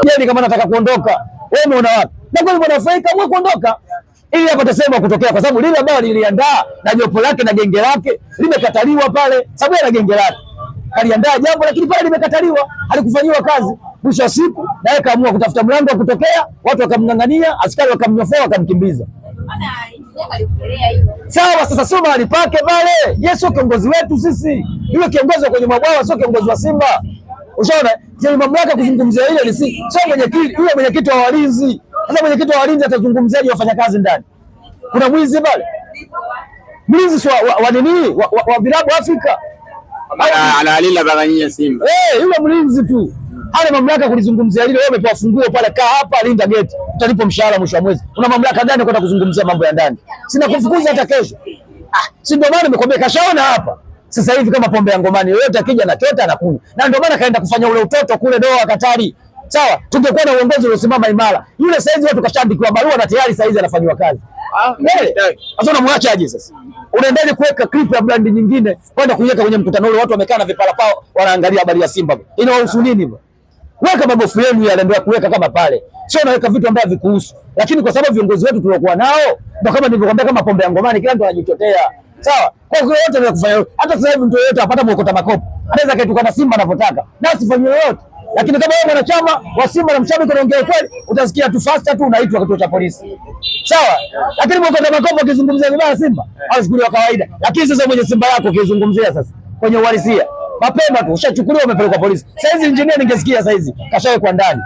Yeye kama anataka kuondoka, wewe umeona wapi? Na kweli bwana Afrika mwe kuondoka. Ili hapa tuseme kutokea kwa sababu lile ambalo liliandaa na jopo lake na genge lake limekataliwa pale. Sababu ana genge lake. Kaliandaa jambo lakini pale limekataliwa, halikufanyiwa kazi. Mwisho wa siku naye kaamua kutafuta mlango wa kutokea, watu wakamngangania, askari wakamnyofoa wakamkimbiza. Sawa, sasa sio mahali pake pale. Yeye sio kiongozi wetu sisi. Yule kiongozi kwenye mabwawa sio kiongozi wa Simba. Ushaona? Je, mamlaka kuzungumzia ile sio mwenyekiti, yule mwenyekiti wa walinzi. Sasa mwenyekiti wa walinzi atazungumziaje wafanyakazi ndani? Kuna mwizi pale. Mwizi wa nini? Wa vilabu Afrika. Analinda baganyia Simba. Yule mlinzi tu. Hana mamlaka kulizungumzia lile. Wewe umepewa funguo pale, kaa hapa, linda geti. Utalipo mshahara mwisho wa mwezi. Una mamlaka gani kwenda kuzungumzia mambo ya ndani? Sina kufukuza hata kesho. Si ndio maana nimekwambia kashaona hapa. Sasa hivi kama pombe ya ngomani yoyote akija na tota anakunywa. Na ndio maana kaenda kufanya ule utoto kule Doha Katari. Sawa, tungekuwa na uongozi uliosimama imara. Yule saizi watu kashaandikiwa barua na tayari saizi anafanywa kazi. Sasa unamwacha aje sasa? Unaendaje kuweka clip ya brand nyingine kwenda kuiweka kwenye mkutano ule, watu wamekaa na vipala pao wanaangalia habari ya Simba. Inawahusu nini bwana? Weka mabofu yenu yale ndio kuweka kama pale. Sio unaweka vitu ambavyo vikuhusu. Lakini kwa sababu viongozi wetu tuliokuwa nao ndio kama nilivyokuambia, kama pombe ya ngomani kila mtu anajichotea. Sawa? Kwa hiyo wote wanaweza kufanya. Hata sasa hivi mtu yeyote apata mwokota makopo, anaweza kaitukana Simba anavyotaka. Na asifanye yoyote. Lakini kama wewe mwanachama wa Simba na mshabiki unaongea kweli, utasikia tu faster tu unaitwa kituo cha polisi. Sawa? Lakini mwokota makopo akizungumzia vibaya Simba, hauchukuliwa kawaida. Lakini sasa mwenye Simba yako ukizungumzia sasa kwenye uhalisia, mapema tu ushachukuliwa umepelekwa polisi. Sasa hizi engineer ningesikia sasa hizi kashawekwa ndani.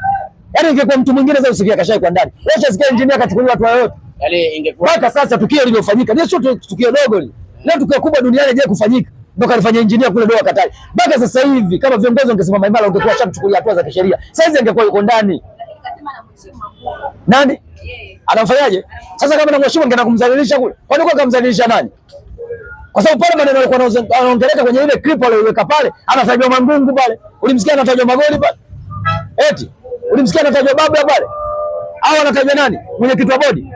Yaani ingekuwa mtu mwingine sasa usikia kashawekwa ndani. Wewe ushasikia engineer kachukuliwa watu wote. Yaani ingekuwa mpaka sasa tukio lilofanyika ndio sio tukio dogo hili. Leo tukio kubwa duniani je kufanyika. Ndio kalifanya engineer kule Doha Katari. Mpaka sasa hivi kama viongozi wangesimama imara ungekuwa shamchukulia hatua za kisheria. Sasa hizi ingekuwa yuko ndani. Nani? Anamfanyaje? Sasa kama namheshimu angeenda kumdhalilisha kule. Kwani kwa kumdhalilisha nani? Kwa sababu pale maneno alikuwa anaongeleka kwenye ile clip aliyoweka pale, anatajwa Mangungu pale. Ulimsikia anatajwa Magoli pale? Eti ulimsikia anatajwa Babla pale? Au anatajwa nani? Mwenyekiti wa bodi.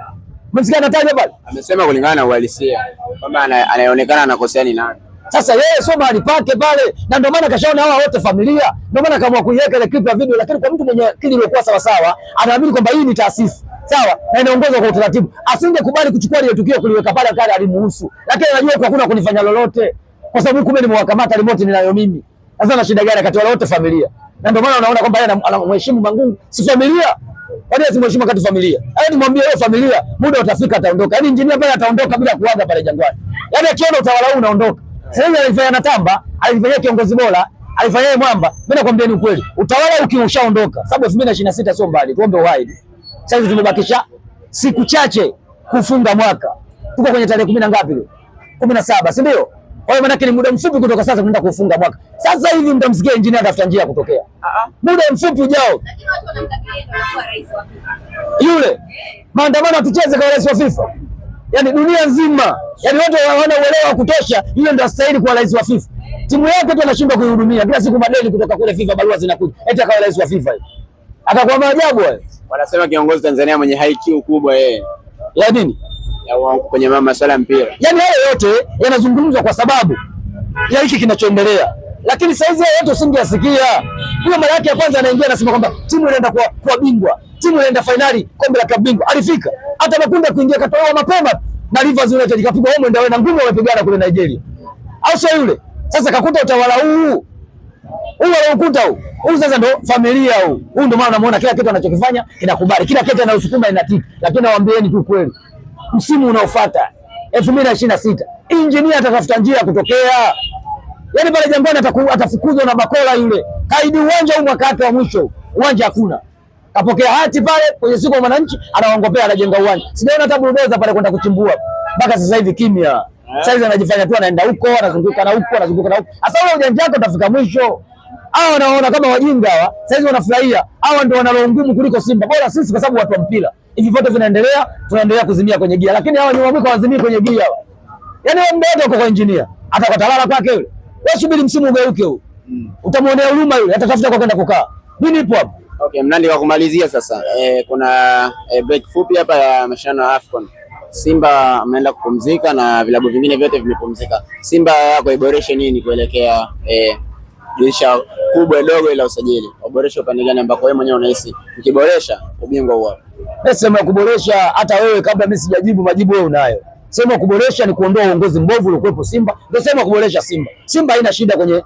Umemsikia anatajwa pale? Amesema kulingana na uhalisia kwamba anaonekana anakosea ni nani. Sasa yeye sio mahali pake pale, na ndio maana kashaona hawa wote familia, ndio maana kaamua kuiweka ile clip ya video. Lakini kwa mtu mwenye akili iliyokuwa sawa sawa, anaamini kwamba hii ni taasisi sawa na inaongozwa kwa utaratibu, asingekubali kuchukua ile tukio kuliweka pale kale alimuhusu. Lakini anajua kwa hakuna kunifanya lolote, kwa sababu kumbe nimewakamata remote ninayo mimi. Sasa na shida gani kati wale wote familia? Na ndio maana unaona kwamba yeye anamheshimu Mangungu, si familia. Kwa nini asimheshimu kati familia? Yaani nimwambie wewe familia, muda utafika ataondoka. Yaani engineer pale ataondoka bila kuaga pale Jangwani. Yaani akiona utawala huu unaondoka. Sasa hivi alifanya na Tamba, alifanyia kiongozi bora, alifanyia Mwamba. Mimi nakwambia ni ukweli. Utawala ukishaondoka, sababu 2026 sio mbali, tuombe uhai. Sasa hivi tumebakisha siku chache kufunga mwaka. Tuko kwenye tarehe 10 na ngapi leo? 17, si ndio? Kwa hiyo maana ni muda mfupi kutoka sasa tunaenda kufunga mwaka. Sasa hivi mtamsikia engineer atafuta njia ya kutokea. Muda mfupi ujao. Lakini watu wanamtakia kuwa rais wa FIFA. Yule maandamano tucheze kwa rais wa FIFA. Yaani dunia nzima, yaani watu hawana uelewa wa kutosha, yule ndio astahili kuwa rais wa FIFA. Timu yake tu anashindwa kuihudumia. Kila siku madeni kutoka kule FIFA, barua zinakuja. Eti akawa rais wa FIFA. Atakuwa maajabu hayo. Wanasema kiongozi Tanzania mwenye IQ kubwa yeye. Ya nini? Ya kwenye masuala ya mpira. Yaani hayo yote yanazungumzwa kwa sababu ya hiki kinachoendelea. Lakini saizi hayo yote usingeyasikia. Huyo mara yake ya kwanza anaingia anasema kwamba timu inaenda kuwa bingwa. Timu inaenda finali kombe la klabu bingwa. Alifika. Hata Makunde kuingia katoa mapema na Rivers United ikapigwa home ndio na ngumu wamepigana kule Nigeria. Au sio yule? Sasa kakuta utawala huu. Huyu anaokuta huu. Huyu sasa ndo familia huu. Huyu ndo maana unamuona kila kitu anachokifanya kinakubali. Kila kitu anayosukuma inatiki. Lakini nawaambieni tu kweli. Msimu unaofuata 2026 engineer atatafuta njia ya kutokea. Yaani pale Jangwani atafukuzwa na Bakola yule. Kaidi uwanja huu mwaka wake wa mwisho. Uwanja hakuna. Kapokea hati pale kwenye siku ya mwananchi anaongopea anajenga uwanja. Sijaona hata bulldozer pale kwenda kuchimbua. Mpaka sasa hivi kimya. Sasa hivi anajifanya tu anaenda huko, anazunguka na huko, anazunguka na huko. Sasa wewe ujanja wako utafika mwisho. Hao wanaona kama wajinga hawa. Sasa hivi wanafurahia. Hawa ndio wanalo ngumu kuliko Simba. Bora sisi kwa sababu watu wa mpira. Hivi vyote vinaendelea, tunaendelea kuzimia kwenye gia. Lakini hawa nyuma mwiko wazimii kwenye gia hawa. Yaani wewe mdogo uko kwa engineer. Atakotalala kwake yule. Wewe subiri msimu ugeuke huu. Utamuonea huruma yule, atatafuta kwa kwenda kukaa. Mimi nipo hapo. Okay, Mnandi kwa kumalizia sasa. Kuna break fupi hapa ya mashindano ya AFCON. Simba ameenda kupumzika na vilabu vingine vyote vimepumzika. Simba yako iboreshe nini kuelekea dirisha kubwa dogo la usajili, waboreshe upande gani ambako wewe mwenyewe unahisi ukiboresha ubingwa huo? Sema kuboresha, hata wewe kabla mimi sijajibu majibu wewe unayo. Sema kuboresha ni kuondoa uongozi mbovu uliokuwepo Simba. Ndio sema kuboresha Simba. Simba haina shida kwenye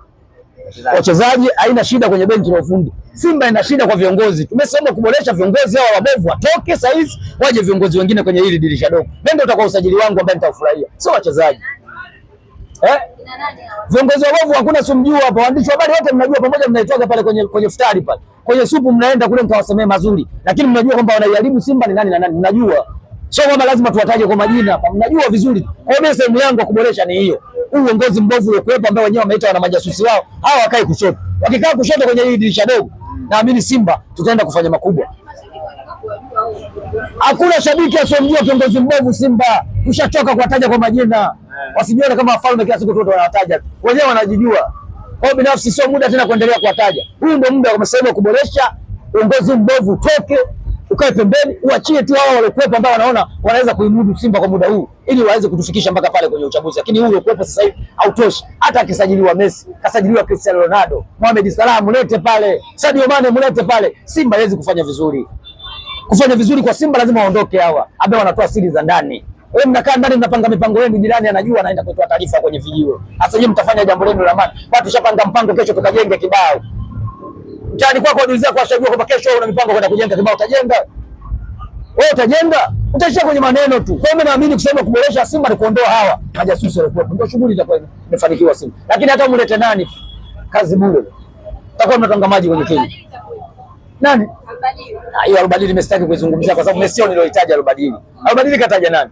wachezaji, haina shida kwenye benchi la ufundi. Simba ina shida kwa viongozi. Tumesema kuboresha viongozi hao wabovu watoke sasa hivi, waje viongozi wengine kwenye hili dirisha dogo. Ndio utakuwa usajili wangu ambaye nitafurahia. Sio wachezaji. Viongozi wabovu hakuna simjua hapa. Waandishi wa habari wote mnajua, pamoja mnaitoka pale kwenye futari pale. Kwenye supu mnaenda kule mkawasemee mazuri. Lakini mnajua kwamba wanaiharibu Simba ni nani na nani. Mnajua. Sio kwamba lazima tuwataje kwa majina hapa. Mnajua vizuri. Kwa hiyo sehemu yangu ya kuboresha ni hiyo. Huu uongozi mbovu uliokuwepo ambao wenyewe wameita wana majasusi wao, hao wakae kushoto. Wakikaa kushoto kwenye hili dirisha dogo, naamini Simba tutaenda kufanya makubwa. Hakuna shabiki asiyemjua kiongozi mbovu Simba. Tushachoka kuwataja kwa majina. Wasijione kama wafalme kila siku tu wanawataja. Wenyewe wanajijua. Kwa binafsi sio muda tena kuendelea kuwataja. Huu ndio muda wa kusema kuboresha uongozi mbovu, toke ukae pembeni, uachie tu hao waliokuwepo ambao wanaona wanaweza kuimudu Simba kwa muda huu ili waweze kutufikisha mpaka pale kwenye uchaguzi. Lakini huu uliokuwepo sasa hivi hautoshi. Hata akisajiliwa Messi, kasajiliwa Cristiano Ronaldo, Mohamed Salah mlete pale, Sadio Mane mlete pale, Simba haiwezi kufanya vizuri. Kufanya vizuri kwa Simba lazima waondoke hawa ambao wanatoa siri za ndani. Wewe mnakaa ndani mnapanga mipango yenu, jirani anajua, anaenda kutoa taarifa kwenye vijiwe. Sasa nyinyi mtafanya jambo lenu la maana. Watu tushapanga mpango, kesho tukajenge kibao. Mtani kwako adui zako washajua kwamba kesho una mipango kwenda kujenga kibao, utajenga. Wewe utajenga, utaishia kwenye maneno tu. Kwa hiyo mimi naamini kusema kuboresha Simba ni kuondoa hawa majasusi waliokuwa. Ndio shughuli itakuwa imefanikiwa Simba. Lakini hata mlete nani? Kazi bure. Tutakuwa mnatanga maji kwenye kini. Nani? Hiyo Albadili nimestaki kuizungumzia kwa sababu Messi nilohitaji Albadili. Albadili kataja nani?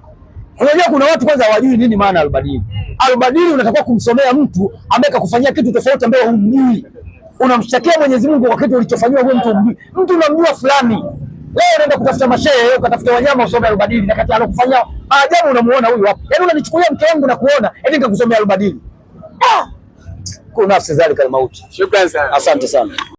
Unajua kuna watu kwanza hawajui nini maana Albadili. Albadili unatakiwa kumsomea mtu ambaye kakufanyia kitu tofauti ambaye humjui. Unamshtakia Mwenyezi Mungu kwa kitu ulichofanywa wewe mtu humjui. Mtu unamjua fulani. Leo unaenda kutafuta mashehe, ukatafuta wanyama usome Albadili na kati alokufanyia maajabu unamuona huyu hapa. Yaani unanichukulia mke wangu na kuona eti nikakusomea Albadili. Kuna nafsi zalika mauti. Shukrani sana. Asante sana.